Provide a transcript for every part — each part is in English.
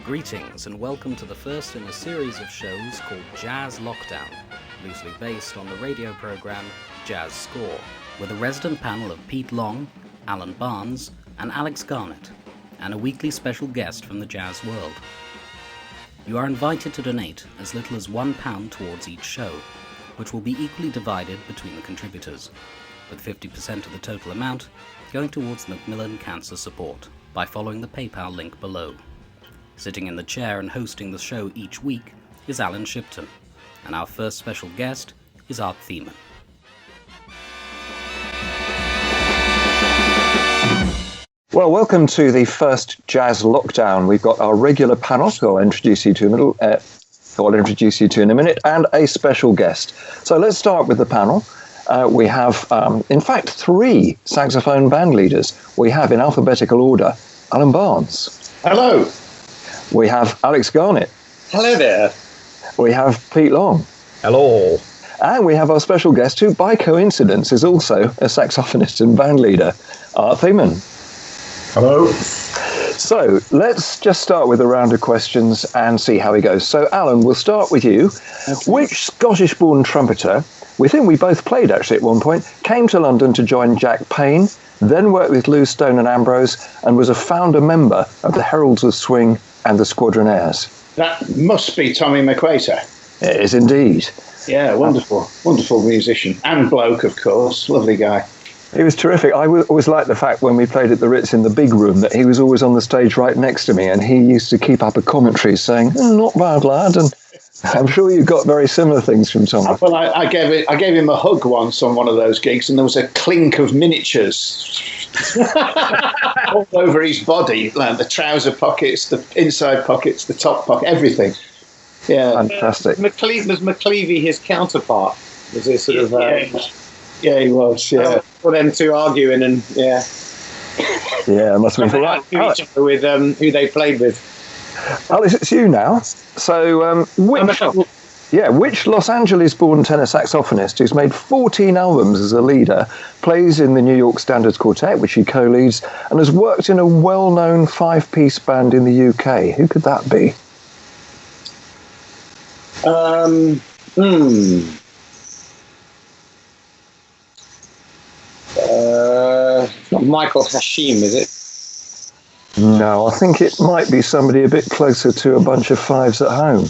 Greetings and welcome to the first in a series of shows called Jazz Lockdown, loosely based on the radio program Jazz Score, with a resident panel of Pete Long, Alan Barnes, and Alex Garnett, and a weekly special guest from the jazz world. You are invited to donate as little as £1 towards each show, which will be equally divided between the contributors, with 50% of the total amount going towards Macmillan Cancer Support by following the PayPal link below. Sitting in the chair and hosting the show each week is Alyn Shipton, and our first special guest is Art Themen. Well, welcome to the first Jazz Lockdown. We've got our regular panel, who I'll introduce you to in a minute, and a special guest. So let's start with the panel. We have, in fact, 3 saxophone band leaders. We have, in alphabetical order, Alan Barnes. Hello. We have Alex Garnett. Hello there. We have Pete Long. Hello. And we have our special guest, who by coincidence is also a saxophonist and band leader, Art Themen. Hello. So let's just start with a round of questions and see how it goes. So Alan, we'll start with you. Okay. Which Scottish-born trumpeter, with whom we both played actually at one point, came to London to join Jack Payne, then worked with Lou Stone and Ambrose, and was a founder member of the Heralds of Swing and the Squadronaires? That must be Tommy McQuater. It is indeed. Yeah, wonderful musician. And bloke, of course. Lovely guy. He was terrific. I always liked the fact when we played at the Ritz in the big room that he was always on the stage right next to me, and he used to keep up a commentary saying, not bad, lad, and I'm sure you got very similar things from Tom. Well, I gave him a hug once on one of those gigs, and there was a clink of miniatures all over his body, like the trouser pockets, the inside pockets, the top pocket, everything. Yeah, fantastic. Was McClevey his counterpart? Was it sort of? Yeah, he was. Yeah, for them two arguing and yeah, it must have been right. Each other with who they played with. Alice, it's you now. So, which Los Angeles-born tenor saxophonist who's made 14 albums as a leader, plays in the New York Standards Quartet, which he co-leads, and has worked in a well-known 5-piece band in the UK? Who could that be? Not Michael Hashim, is it? No, I think it might be somebody a bit closer to a bunch of 5s at home.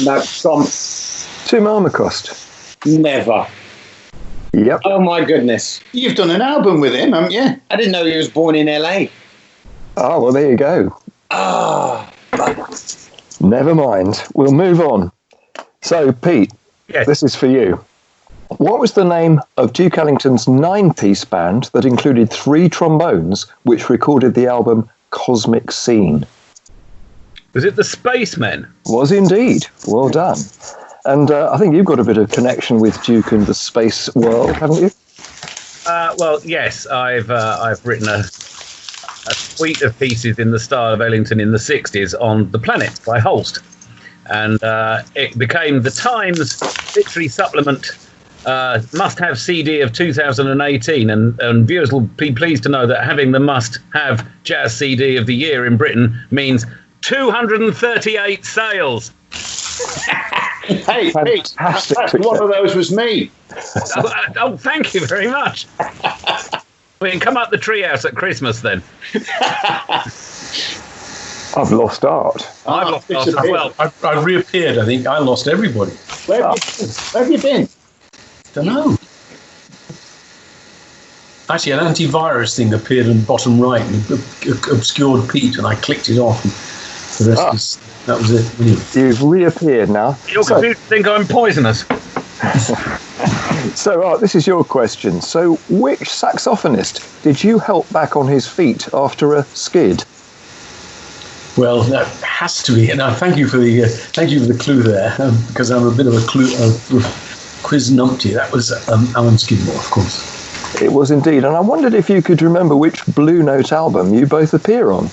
No, Tom. Tim Armacost. Never. Yep. Oh my goodness. You've done an album with him, haven't you? I didn't know he was born in LA. Oh, well, there you go. Never mind. We'll move on. So, Pete, yes. This is for you. What was the name of Duke Ellington's 9-piece band that included 3 trombones, which recorded the album Cosmic Scene? Was it the Spacemen? Was indeed. Well done. And I think you've got a bit of connection with Duke and the space world, haven't you? Well, yes. I've written a suite of pieces in the style of Ellington in the 60s on The Planet by Holst. And it became the Times Literary Supplement must-have CD of 2018, and viewers will be pleased to know that having the must-have jazz CD of the year in Britain means 238 sales. Hey, Pete, one of those was me. Oh, thank you very much. We can come up the treehouse at Christmas then. I've lost Art. I've lost Art as well. I've reappeared, I think. I lost everybody. Where have you been? Don't know. Actually, an antivirus thing appeared in the bottom right and obscured Pete, and I clicked it off. And the rest that was it. Anyway. You've reappeared now. Your computer think I'm poisonous. So, Art, this is your question. So, which saxophonist did you help back on his feet after a skid? Well, that has to be. Now, thank you for the clue there, because I'm a bit of a quiz numpty. That was Alan Skidmore, of course. It was indeed, and I wondered if you could remember which Blue Note album you both appear on.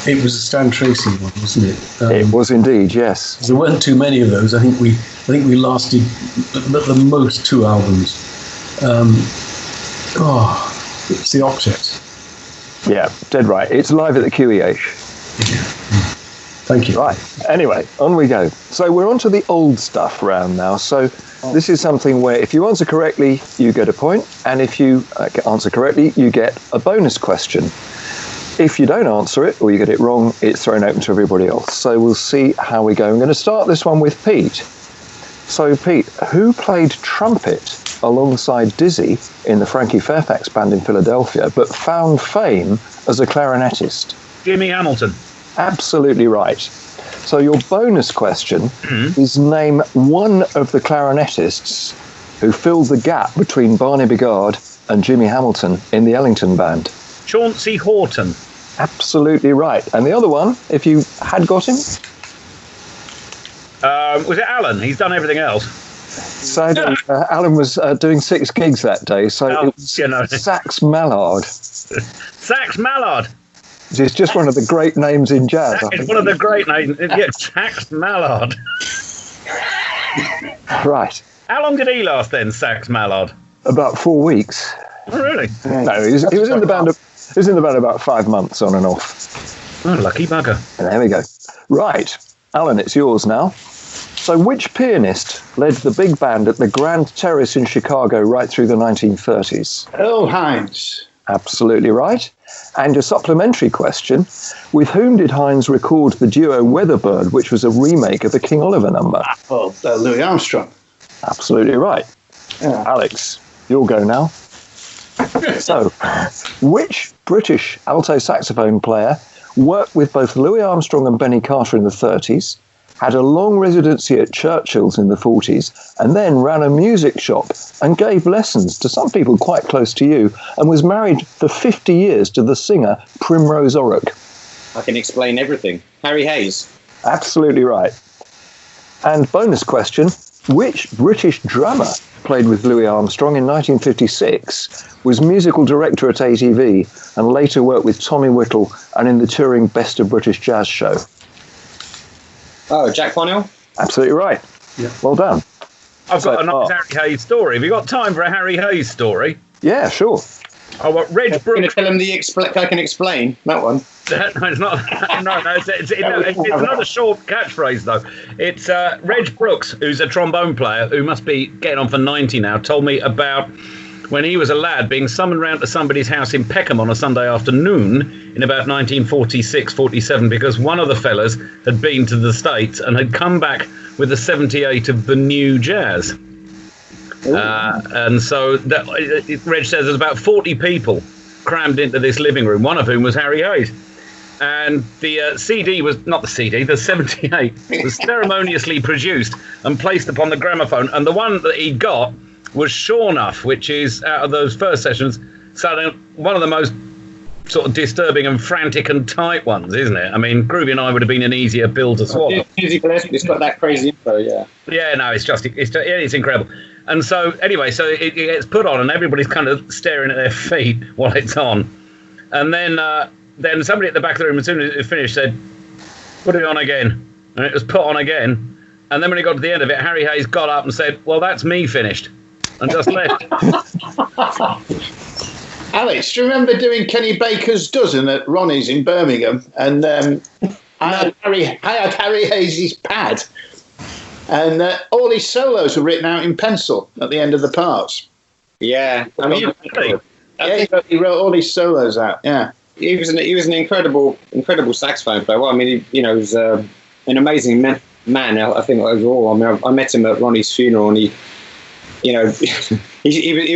It was a Stan Tracy one, wasn't it? It was indeed, yes. There weren't too many of those. I think we lasted at the most 2 albums. It's the Octet. Yeah, dead right. It's live at the QEH. Thank you. Right. Anyway, on we go. So we're on to the old stuff round now. So this is something where if you answer correctly, you get a point. And if you answer correctly, you get a bonus question. If you don't answer it or you get it wrong, it's thrown open to everybody else. So we'll see how we go. I'm going to start this one with Pete. So, Pete, who played trumpet alongside Dizzy in the Frankie Fairfax Band in Philadelphia, but found fame as a clarinetist? Jimmy Hamilton. Absolutely right. So your bonus question is name one of the clarinetists who filled the gap between Barney Bigard and Jimmy Hamilton in the Ellington Band. Chauncey Horton. Absolutely right. And the other one, if you had got him? Was it Alan? He's done everything else. So Alan was doing 6 gigs that day, so it was Sax Mallard. Sax Mallard. It's just one of the great names in jazz. It's one of the great names. Yeah, Sax Mallard. Right. How long did he last then, Sax Mallard? About 4 weeks. Oh, really? No, he was in the band. He was in the band about 5 months on and off. Oh, lucky bugger. And there we go. Right, Alan, it's yours now. So, which pianist led the big band at the Grand Terrace in Chicago right through the 1930s? Earl Hines. Absolutely right. And a supplementary question, with whom did Hines record the duo Weatherbird, which was a remake of a King Oliver number? Well, Louis Armstrong. Absolutely right. Yeah. Alex, your go now. So, which British alto saxophone player worked with both Louis Armstrong and Benny Carter in the 30s, had a long residency at Churchill's in the 40s, and then ran a music shop and gave lessons to some people quite close to you, and was married for 50 years to the singer Primrose Oric? I can explain everything. Harry Hayes. Absolutely right. And bonus question, which British drummer played with Louis Armstrong in 1956, was musical director at ATV, and later worked with Tommy Whittle and in the touring Best of British Jazz show? Oh, Jack Parnell? Absolutely right. Yeah. Well done. I've got a nice Harry Hayes story. Have you got time for a Harry Hayes story? Yeah, sure. Oh, what, Reg I'm going to Brooks. tell him I can explain that one. No, it's not. No, it's another short catchphrase, though. It's Reg Brooks, who's a trombone player, who must be getting on for 90 now, told me about when he was a lad being summoned round to somebody's house in Peckham on a Sunday afternoon in about 1946, 47, because one of the fellas had been to the States and had come back with a 78 of the new jazz. And so Reg says there's about 40 people crammed into this living room, one of whom was Harry Hayes. And the CD was, not the CD, the 78 was ceremoniously produced and placed upon the gramophone. And the one that he got was Sure Enough, which is, out of those first sessions, one of the most sort of disturbing and frantic and tight ones, isn't it? I mean, Groovy and I would have been an easier pill to swallow. It's got that crazy info, yeah. Yeah, no, it's incredible. And so, anyway, so it gets put on and everybody's kind of staring at their feet while it's on. And then somebody at the back of the room, as soon as it finished, said, put it on again. And it was put on again. And then when it got to the end of it, Harry Hayes got up and said, well, that's me finished. And just left. Alex, do you remember doing Kenny Baker's Dozen at Ronnie's in Birmingham? And I had Harry Hayes' pad. And all his solos were written out in pencil at the end of the parts. Yeah. I mean, he wrote all his solos out, yeah. He was an incredible saxophone player. Well, I mean, he was an amazing man, I think, overall. I mean, I met him at Ronnie's funeral, and he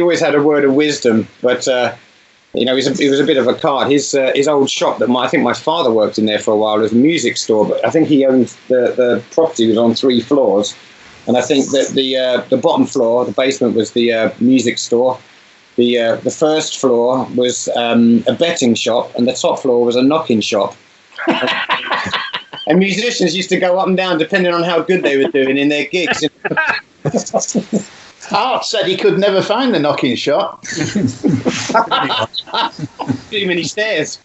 always had a word of wisdom, but he was a bit of a card. His old shop that I think my father worked in there for a while was a music store, but I think he owned the property was on 3 floors, and I think that the bottom floor, the basement, was the music store. The first floor was a betting shop, and the top floor was a knocking shop. And musicians used to go up and down depending on how good they were doing in their gigs. Art said he could never find the knocking shop. Too many stairs.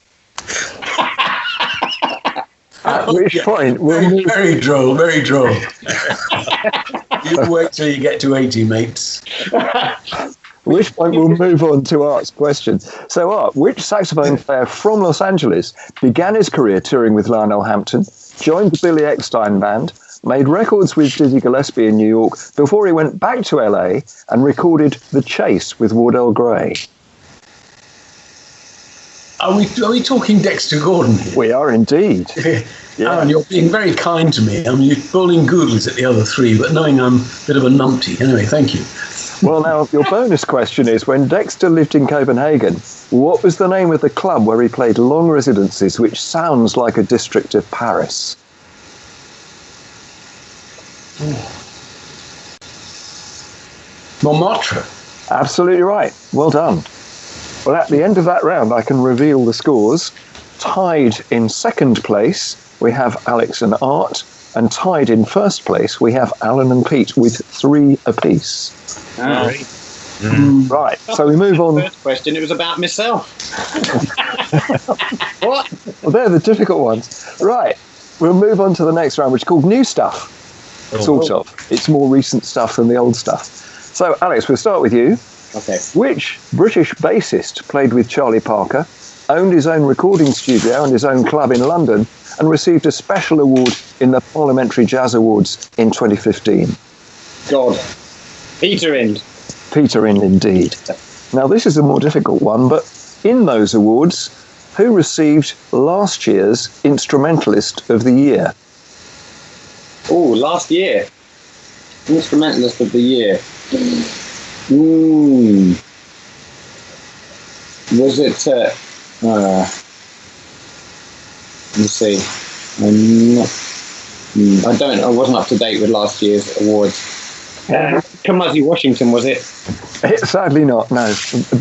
At which point we'll move. Very droll, very droll. You wait till you get to 80, mates. At which point we'll move on to Art's question. So, Art, which saxophone player from Los Angeles began his career touring with Lionel Hampton, joined the Billy Eckstine Band, made records with Dizzy Gillespie in New York before he went back to LA and recorded The Chase with Wardell Gray? Are we talking Dexter Gordon here? We are indeed. Yeah. Alan, you're being very kind to me. I mean, you're pulling googles at the other three, but knowing I'm a bit of a numpty. Anyway, thank you. Well, now, your bonus question is, when Dexter lived in Copenhagen, what was the name of the club where he played long residencies, which sounds like a district of Paris? Montmartre. Absolutely right. Well done. Well, at the end of that round, I can reveal the scores. Tied in second place, we have Alex and Art, and tied in first place, we have Alyn and Pete with 3 apiece. Right, so we move on. First question, it was about myself. What? Well, they're the difficult ones. Right, we'll move on to the next round, which is called New Stuff. Sort of. It's more recent stuff than the old stuff. So, Alex, we'll start with you. Okay. Which British bassist played with Charlie Parker, owned his own recording studio and his own club in London, and received a special award in the Parliamentary Jazz Awards in 2015? God. Peter Ind. Peter Ind, indeed. Now, this is a more difficult one, but in those awards, who received last year's Instrumentalist of the Year? Oh, last year. Instrumentalist of the Year. Was it... let me see. I wasn't up to date with last year's awards. Kamasi Washington, was it? Sadly not, no. A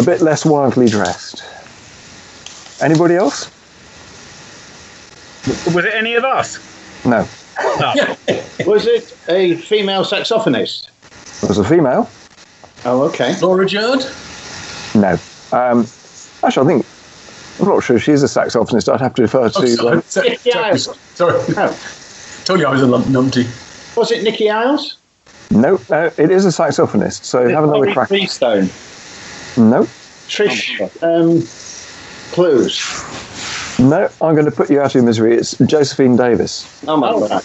bit less wildly dressed. Anybody else? Was it any of us? No. Oh. Was it a female saxophonist? It was a female. Oh, okay. Laura Judd? No. Actually, I'm not sure she's a saxophonist. I'd have to refer to... Sorry. Oh. Told you I was a numpty. Was it Nicky Isles? No, it is a saxophonist. So have another crack. Freestone. No. Trish Clues. No, I'm going to put you out of your misery. It's Josephine Davis. Oh my God.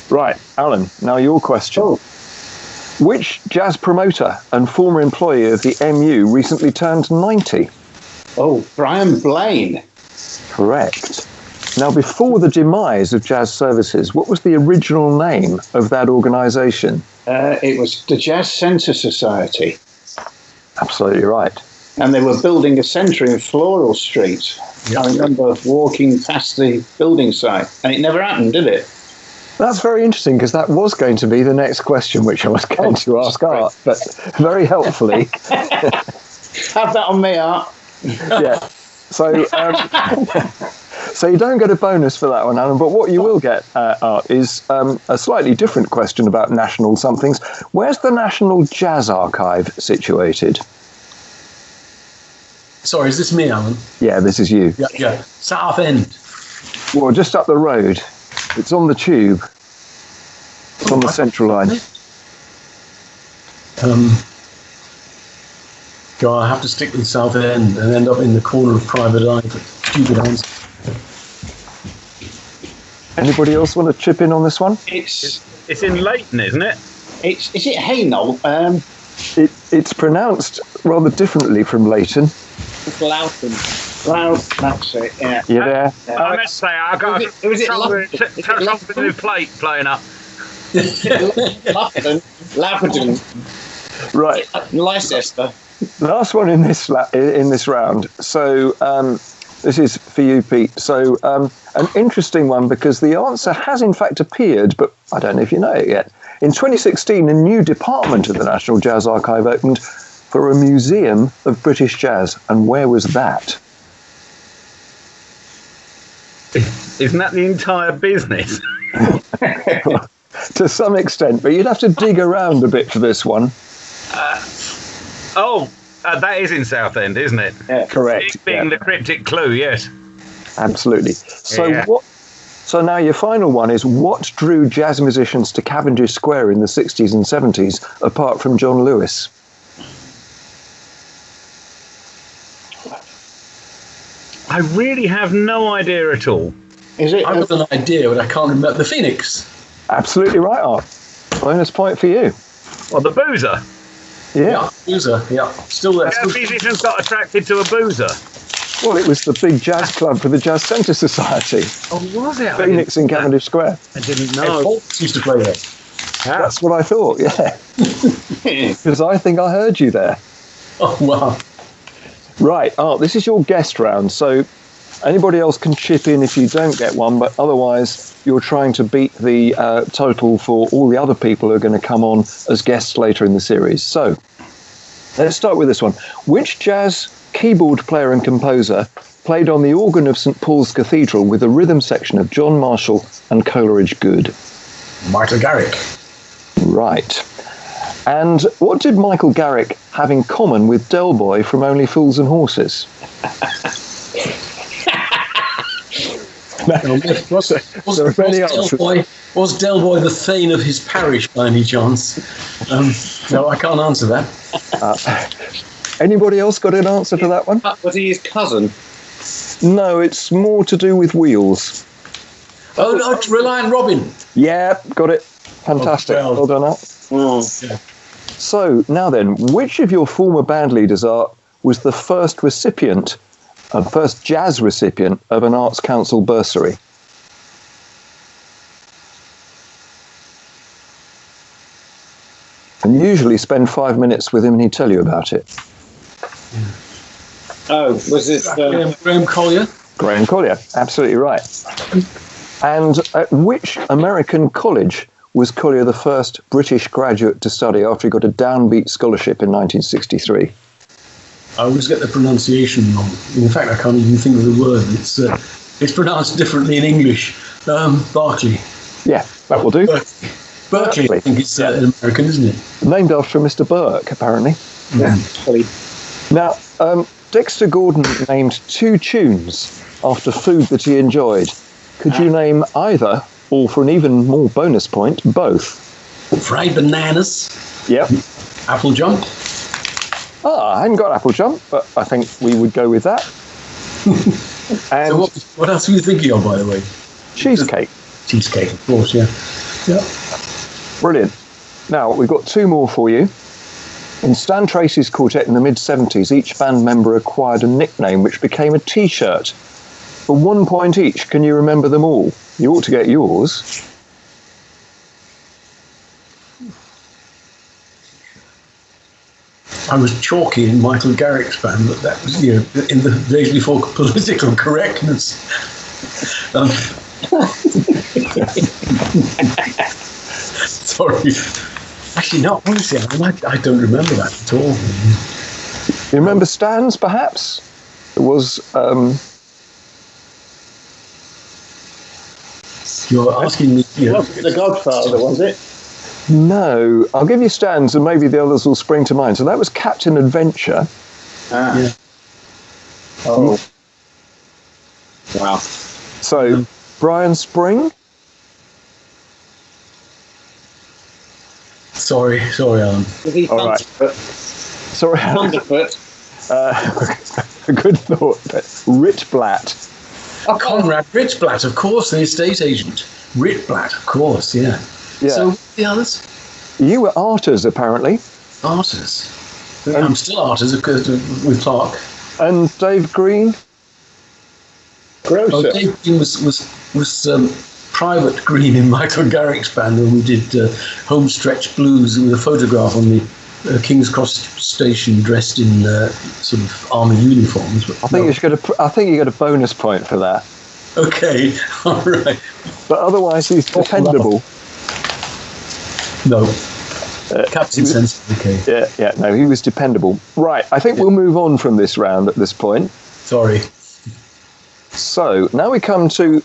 Right, Alan, now your question. Oh. Which jazz promoter and former employee of the MU recently turned 90? Oh, Brian Blaine. Correct. Now, before the demise of Jazz Services, what was the original name of that organisation? It was the Jazz Centre Society. Absolutely right. And they were building a centre in Floral Street. Yep. I remember walking past the building site, and it never happened, did it? That's very interesting, because that was going to be the next question, which I was going to ask Art, but very helpfully. Have that on me, Art. Yeah. So, so you don't get a bonus for that one, Alan, but what you will get, Art, is a slightly different question about national somethings. Where's the National Jazz Archive situated? Sorry, is this me, Alan? Yeah, this is you. Yeah. South End. Well, just up the road. It's on the tube. It's on the Central Line. God, I have to stick with South End and end up in the corner of Private Eye. Stupid answer. Anybody else want to chip in on this one? It's in Leighton, isn't it? Is it Hainault? It's pronounced rather differently from Leighton. It's Loughton. Well, that's it, yeah. You there? I must say, I got something in plate playing up. Loughton. Right. Leicester. Last one in this round. So this is for you, Pete. So an interesting one, because the answer has in fact appeared, but I don't know if you know it yet. In 2016, a new department of the National Jazz Archive opened for a museum of British jazz. And where was that? Isn't that the entire business? To some extent, but you'd have to dig around a bit for this one. That is in Southend, isn't it? Yeah, correct. It being the cryptic clue, yes. Absolutely. So Yeah. So now your final one is, what drew jazz musicians to Cavendish Square in the 60s and 70s, apart from John Lewis? I really have no idea at all. Is it? I've got an idea, but I can't remember. The Phoenix. Absolutely right, Art. Bonus point for you. Well, the boozer. Yeah. Boozer. Yeah, still there. How musicians got attracted to a boozer? Well, it was the big jazz club for the Jazz Centre Society. Oh, was it? Phoenix in Cavendish Square. I didn't Ed know. Fox used to play there. That's what I thought, yeah. Because I think I heard you there. Oh wow! Right, Art, this is your guest round, so anybody else can chip in if you don't get one, but otherwise you're trying to beat the total for all the other people who are going to come on as guests later in the series. So, let's start with this one. Which jazz keyboard player and composer played on the organ of St Paul's Cathedral with a rhythm section of John Marshall and Coleridge Good? Michael Garrick. Right. And what did Michael Garrick have in common with Del Boy from Only Fools and Horses? Was Del Boy the thane of his parish by any chance? No, I can't answer that. Anybody else got an answer to that one? Was he his cousin? No, it's more to do with wheels. Oh, no, Reliant Robin. Yeah, got it. Fantastic. Oh, well done, Art. Yeah. So, now then, which of your former band leaders, Art, was the first jazz recipient of an Arts Council bursary? And usually spend 5 minutes with him and he'd tell you about it. Oh, was it Graham Collier? Graham Collier, absolutely right. And at which American college was Collier the first British graduate to study after he got a downbeat scholarship in 1963? I always get the pronunciation wrong. In fact, I can't even think of the word. It's pronounced differently in English. Berkeley. Yeah, that will do. Berkeley, I think it's American, isn't it? Named after Mr. Burke, apparently. Yeah. Now, Dexter Gordon named 2 tunes after food that he enjoyed. Could you name either, or for an even more bonus point, both? Fried bananas. Yep. Apple jump. I hadn't got Apple Jump, but I think we would go with that. And So what else were you thinking of, by the way? cheesecake. Cheesecake, of course, yeah. Yeah. Brilliant. Now, we've got 2 more for you. In Stan Tracy's quartet in the mid-70s, each band member acquired a nickname which became a T-shirt. For 1 point each, can you remember them all? You ought to get yours. I was chalky in Michael Garrick's band, but that was, in the days before political correctness. Sorry. Actually, not honestly. I don't remember that at all. You remember Stan's, perhaps? It was... You're asking me. The Godfather, was it? No, I'll give you Stan's and maybe the others will spring to mind. So that was Captain Adventure. Yeah. Oh. wow? So, Brian Spring? Sorry, Alan. Was he All right. Sorry. Thunderfoot? A good thought. Ritblatt. Oh, Conrad Ritblatt, of course, the estate agent. Ritblatt, of course, yeah. Yeah. So, the others? You were Arters, apparently. Arters. I'm still Arters with Clark. And Dave Green? Grocer. Oh, Dave Green was Private Green in Michael Garrick's band when we did Homestretch Blues with a photograph on the King's Cross station dressed in sort of army uniforms. But I think you got a bonus point for that. Okay, all right. But otherwise, he's dependable. No. Captain Sensible, okay. Yeah, no, he was dependable. Right, I think we'll move on from this round at this point. Sorry. So, now we come to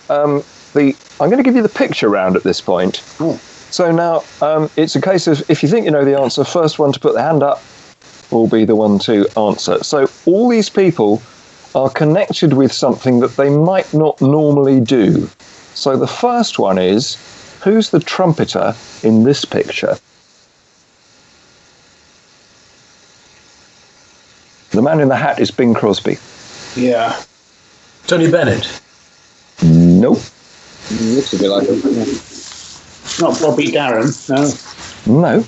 I'm going to give you the picture round at this point. Oh. So now, it's a case of, if you think you know the answer, first one to put the hand up will be the one to answer. So all these people are connected with something that they might not normally do. So the first one is, who's the trumpeter in this picture? The man in the hat is Bing Crosby. Yeah. Tony Bennett. Nope. Looks a bit like him. Not Bobby Darin, no. No.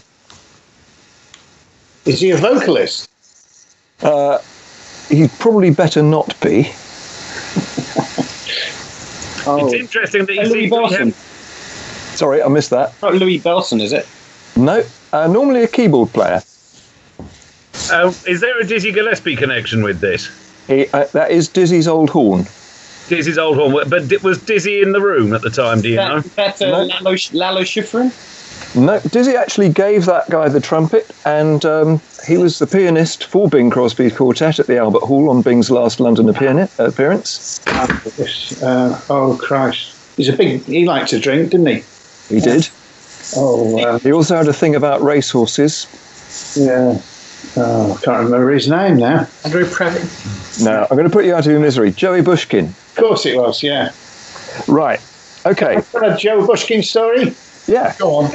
Is he a vocalist? He'd probably better not be. Oh, It's interesting that you Louis see Belson. Sorry, I missed that. Not Louis Belson, is it? No, normally a keyboard player. Is there a Dizzy Gillespie connection with this? That is Dizzy's old horn. Dizzy's old horn, but was Dizzy in the room at the time? Do you know? That No. Lalo Schifrin? No, Dizzy actually gave that guy the trumpet, and he was the pianist for Bing Crosby's quartet at the Albert Hall on Bing's last London appearance. Oh, Christ. He liked to drink, didn't he? He did. Oh, He also had a thing about racehorses. yeah. Oh, I can't remember his name now. Andrew Previn. Now, I'm going to put you out of your misery. Joey Bushkin. Of course it was, yeah. Right. Okay. A Joe Bushkin story? Yeah. Go on.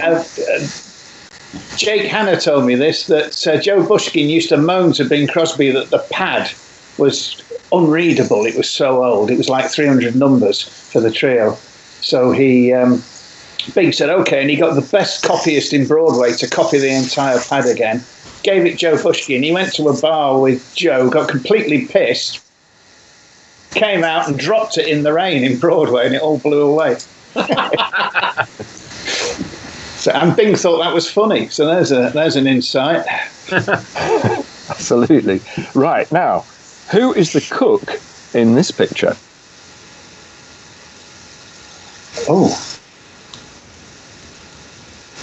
Jake Hanna told me this, that Joe Bushkin used to moan to Bing Crosby that the pad was unreadable. It was so old. It was like 300 numbers for the trio. So Bing said, okay, and he got the best copyist in Broadway to copy the entire pad again. Gave it Joe Bushkin. He went to a bar with Joe, got completely pissed, came out and dropped it in the rain in Broadway, and it all blew away. And Bing thought that was funny. So there's an insight. Absolutely. Right. Now, who is the cook in this picture? Oh.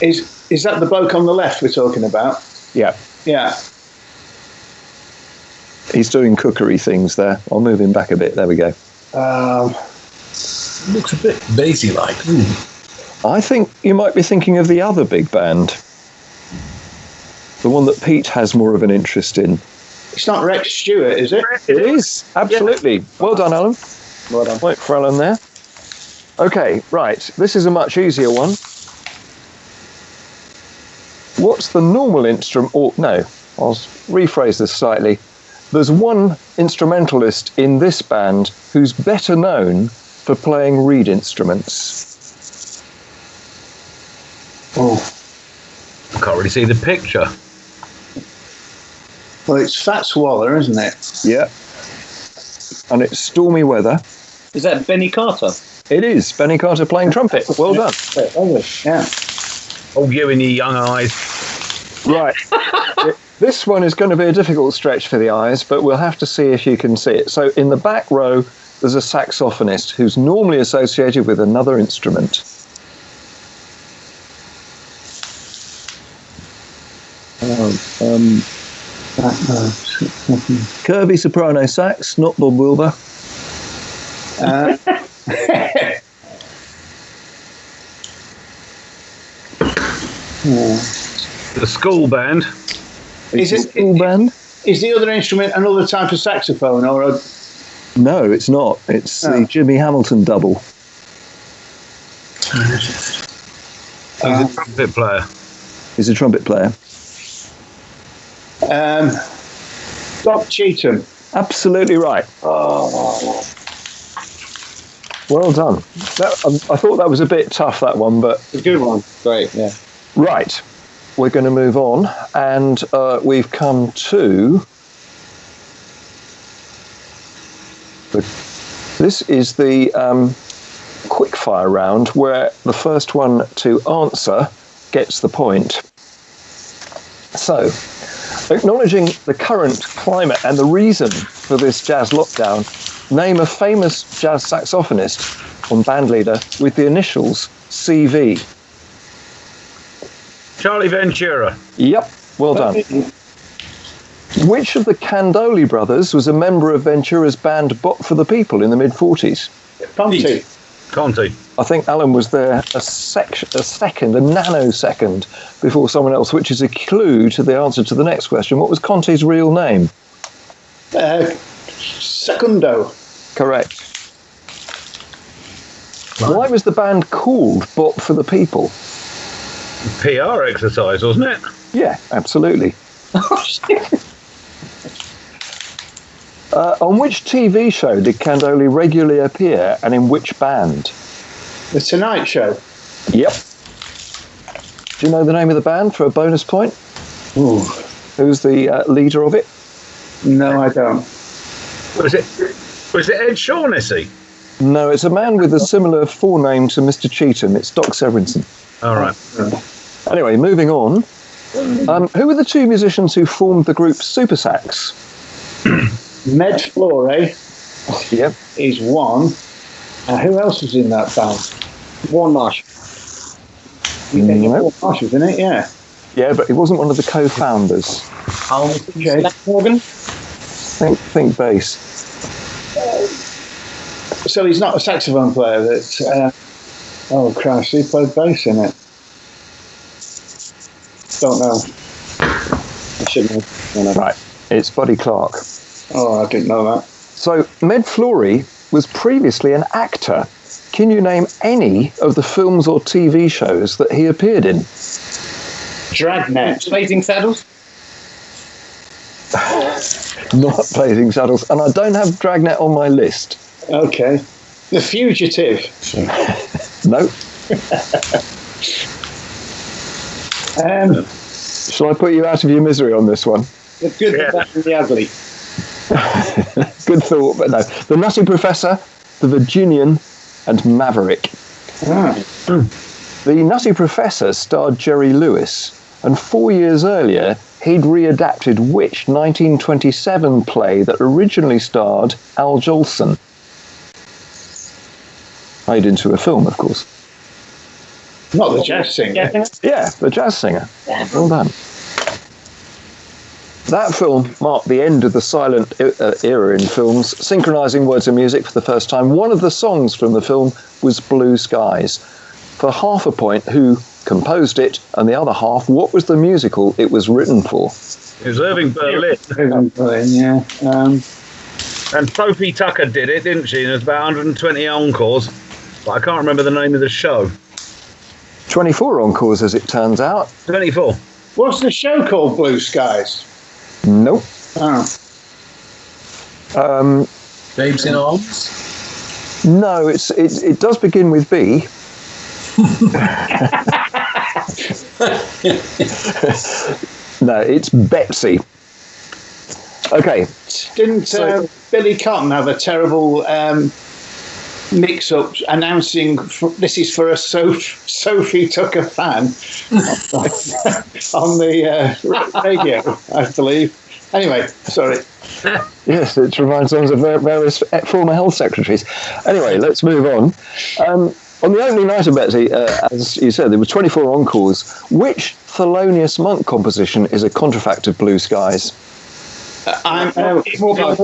Is that the bloke on the left we're talking about? Yeah. Yeah. He's doing cookery things there. I'll move him back a bit. There we go. Looks a bit Basie-like, doesn't he? I think you might be thinking of the other big band. The one that Pete has more of an interest in. It's not Rex Stewart, is it? It is. Absolutely. Well done, Alan. Well done. Point for Alan there. Okay, right. This is a much easier one. What's the normal instrument? Or no, I'll rephrase this slightly. There's one instrumentalist in this band who's better known for playing reed instruments. Oh. I can't really see the picture. Well, it's Fats Waller, isn't it? Yeah. And it's stormy weather. Is that Benny Carter? It is. Benny Carter playing trumpet. Well done. Yeah. Oh, you and your young eyes. Right. This one is going to be a difficult stretch for the eyes, but we'll have to see if you can see it. So in the back row, there's a saxophonist who's normally associated with another instrument. Kirby soprano sax, not Bob Wilbur. The school band. Is it School band? Is the other instrument another type of saxophone, or a... No, it's not. It's the Jimmy Hamilton double. He's a trumpet player. He's a trumpet player. Bob Cheetham? Absolutely right. Oh. Well done. I thought that was a bit tough, that one, but... It's a good one. Great, yeah. Right. We're going to move on, and we've come to... This is the quickfire round, where the first one to answer gets the point. So, acknowledging the current climate and the reason for this jazz lockdown, name a famous jazz saxophonist and bandleader with the initials CV. Charlie Ventura. Yep, well done. Which of the Candoli brothers was a member of Ventura's band Bop for the People in the mid-40s? Conti? Conti. I think Alan was there a nanosecond before someone else, which is a clue to the answer to the next question. What was Conti's real name? Secundo. Correct. Why was the band called Bop for the People? PR exercise, wasn't it? Yeah, absolutely. On which TV show did Candoli regularly appear, and in which band? The Tonight Show. Yep. Do you know the name of the band for a bonus point? Ooh. Who's the leader of it? No, I don't. Was it Ed Shaughnessy? No, it's a man with a similar forename to Mr. Cheetham. It's Doc Severinsen. All right. Anyway, moving on. Who were the two musicians who formed the group Super Sax? Med Flore Yep. is one. Who else was in that band? Warren Marsh. No. Warren Marsh was in it, yeah. Yeah, but he wasn't one of the co-founders. Okay. Morgan. Think bass. So he's not a saxophone player. That's oh Christ, he played bass in it. Don't know. I should know. Right, it's Buddy Clark. Oh, I didn't know that. So, Med Flore was previously an actor. Can you name any of the films or TV shows that he appeared in? Dragnet. Blazing Saddles. Not Blazing Saddles, and I don't have Dragnet on my list. Okay. The Fugitive. No. Shall I put you out of your misery on this one? The Good, the Bad, and the Ugly. Good thought, but no. The Nutty Professor, The Virginian, and Maverick. The Nutty Professor starred Jerry Lewis, and 4 years earlier, he'd readapted which 1927 play that originally starred Al Jolson? Made into a film, of course. Not the jazz singer. Yeah, the jazz singer. Well done. That film marked the end of the silent era in films, synchronising words and music for the first time. One of the songs from the film was Blue Skies. For half a point, who composed it, and the other half, what was the musical it was written for? It was Irving Berlin. Yeah. And Sophie Tucker did it, didn't she? And there's about 120 encores, but I can't remember the name of the show. 24 encores, as it turns out. 24. What's the show called? Blue Skies. Nope. Oh. Babes in Arms. No, it does begin with B. No, it's Betsy. Okay. Didn't Billy Cotton have a terrible mix-up announcing this is for a Sophie Tucker fan on the radio, I believe. Anyway, sorry. Yes, it reminds us of various former health secretaries. Anyway, let's move on. On the opening night of Betsy, as you said, there were 24 encores. Which Thelonious Monk composition is a contrafact of Blue Skies? I'm In War Bud.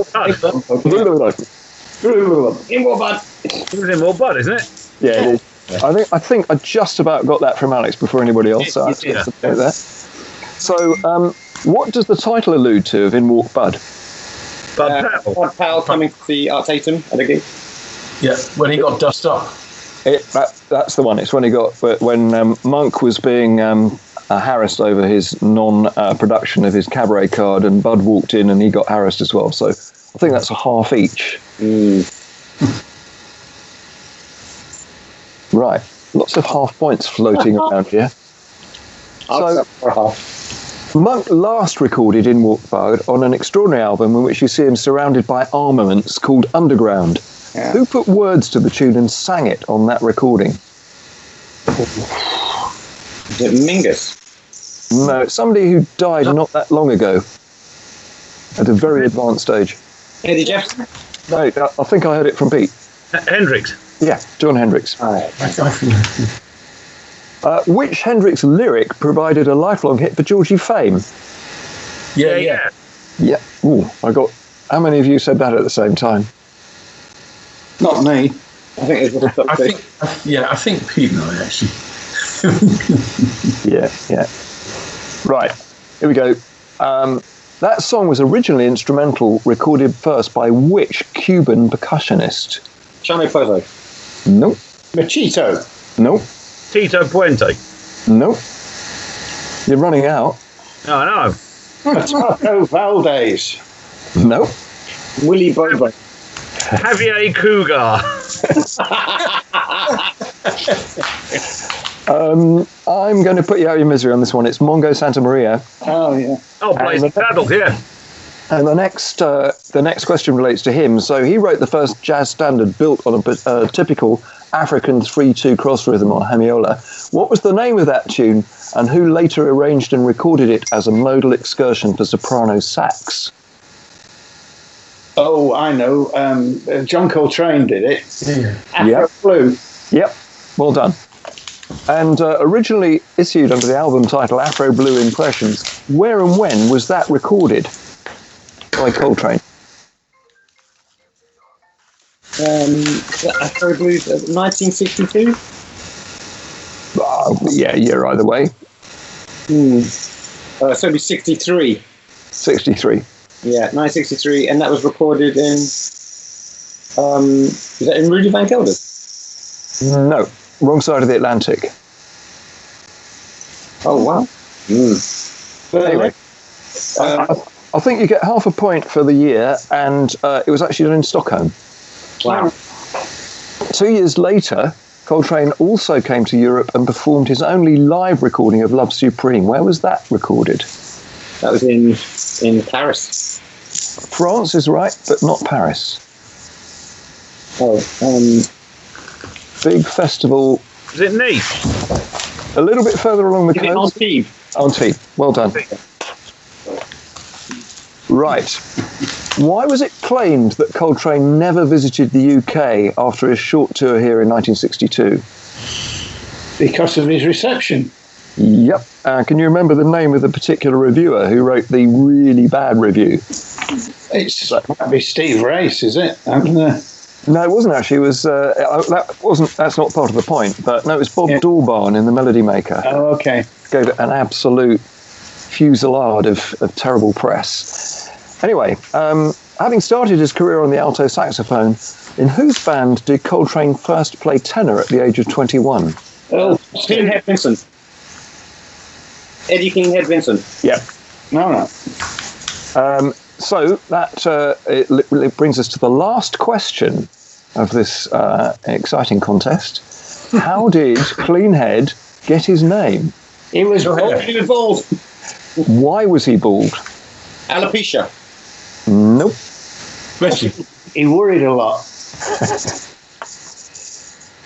It was In War Bud, isn't it? Yeah, it is. I think I just about got that from Alex before anybody else. So I have to get there. So, what does the title allude to of In Walked Bud? Bud Powell. Bud Powell coming to the Art Themen at a gig. Yeah, when he got dust up. That's the one. It's when he got when Monk was being harassed over his non-production of his cabaret card, and Bud walked in and he got harassed as well. So I think that's a half each. Right, lots of half points floating around here. So Monk last recorded In Walked Bud on an extraordinary album in which you see him surrounded by armaments called Underground. Yeah. Who put words to the tune and sang it on that recording? Is it Mingus? No, it's somebody who died not that long ago at a very advanced age. Eddie Jefferson? No, I think I heard it from Pete. Hendrix. Yeah, John Hendricks. Which Hendrix lyric provided a lifelong hit for Georgie Fame? Yeah. Yeah. Ooh, I got. How many of you said that at the same time? not me. I think it was I think Pete and I actually. Yeah. Right, here we go. That song was originally instrumental, recorded first by which Cuban percussionist? Chano Pozo. Nope. Machito. Nope. Tito Puente. Nope. You're running out. No, I know. Taco Valdez. Nope. Willy Bobo. Javier Cougar. I'm going to put you out of your misery on this one. It's Mongo Santa Maria. Oh, yeah. Oh, Blazing Saddles, yeah. And the next question relates to him. So he wrote the first jazz standard built on a typical African 3/2 cross rhythm or hemiola. What was the name of that tune, and who later arranged and recorded it as a modal excursion for soprano sax? Oh, I know. John Coltrane did it. Yeah. Afro Blue. Yep, well done. And originally issued under the album title Afro Blue Impressions, where and when was that recorded by Coltrane? Afro Blues, 1962? Yeah, year either way. So it'd be 63. 63. Yeah, 1963, and that was recorded in. Is that in Rudy Van Gelder? No, wrong side of the Atlantic. Oh wow! But anyway, I think you get half a point for the year, and it was actually done in Stockholm. Wow. 2 years later, Coltrane also came to Europe and performed his only live recording of Love Supreme. Where was that recorded? That was in Paris. France is right, but not Paris. Oh, Big festival. Is it Nice? A little bit further along the coast. Antibes. Well done. Right. Why was it claimed that Coltrane never visited the UK after his short tour here in 1962? Because of his reception. Yep. Can you remember the name of the particular reviewer who wrote the really bad review? It's might be Steve Race, is it? No, it wasn't actually. It was that's not part of the point. But no, it was Bob Dorbarn in The Melody Maker. Oh, okay. Gave it an absolute fusillade of terrible press. Anyway, having started his career on the alto saxophone, in whose band did Coltrane first play tenor at the age of 21? Oh, King Head Vincent. Eddie King Head Vincent. Yep. No. So that it brings us to the last question of this exciting contest. How did Cleanhead get his name? He was bald. Why was he bald? Alopecia. Nope. Question. He worried a lot.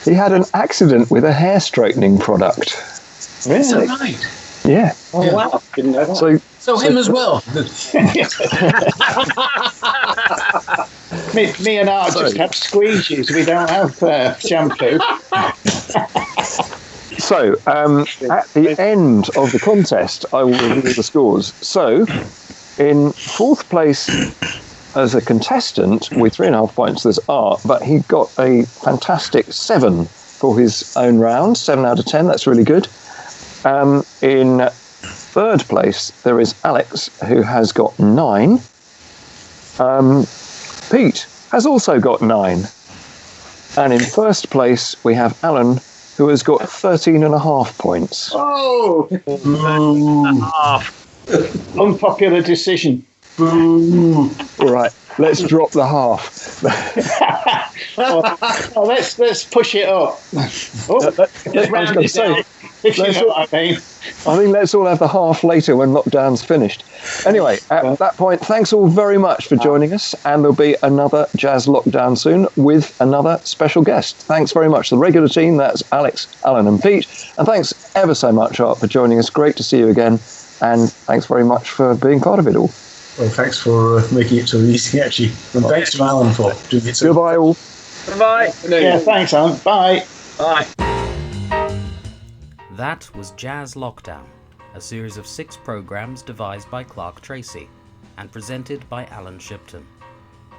He had an accident with a hair straightening product. Is that right? Yeah. Oh, wow. Didn't know that. So him as well. Me and Art just have squeegees. We don't have shampoo. So, at the end of the contest, I will reveal the scores. So, in fourth place as a contestant with 3.5 points, there's Art, but he got a fantastic 7 for his own round. 7 out of 10, that's really good. In third place, there is Alex, who has got 9. Pete has also got 9. And in first place, we have Alan, who has got 13.5 points. Oh! Unpopular decision. All right, let's drop the half. Let's push it up. Let's round it down, if you know what I mean. I think let's all have the half later when lockdown's finished. Anyway, at that point, thanks all very much for joining us, and there'll be another Jazz Lockdown soon with another special guest. Thanks very much. The regular team, that's Alex, Alan and Pete, and thanks ever so much, Art, for joining us. Great to see you again, and thanks very much for being part of it all. Well, thanks for making it so easy, actually. And thanks to Alan for doing it so. Goodbye all. Bye. Yeah, thanks, Alan. Bye. Bye. That was Jazz Lockdown, a series of 6 programs devised by Clark Tracy and presented by Alyn Shipton,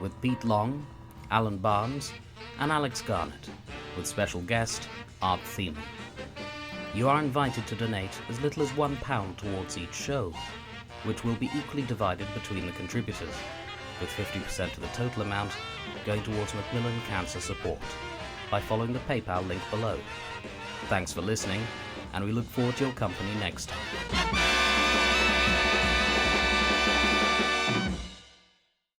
with Pete Long, Alan Barnes, and Alex Garnett, with special guest Art Themen. You are invited to donate as little as £1 towards each show. which will be equally divided between the contributors, with 50% of the total amount going towards Macmillan Cancer Support, by following the PayPal link below. Thanks for listening, and we look forward to your company next time.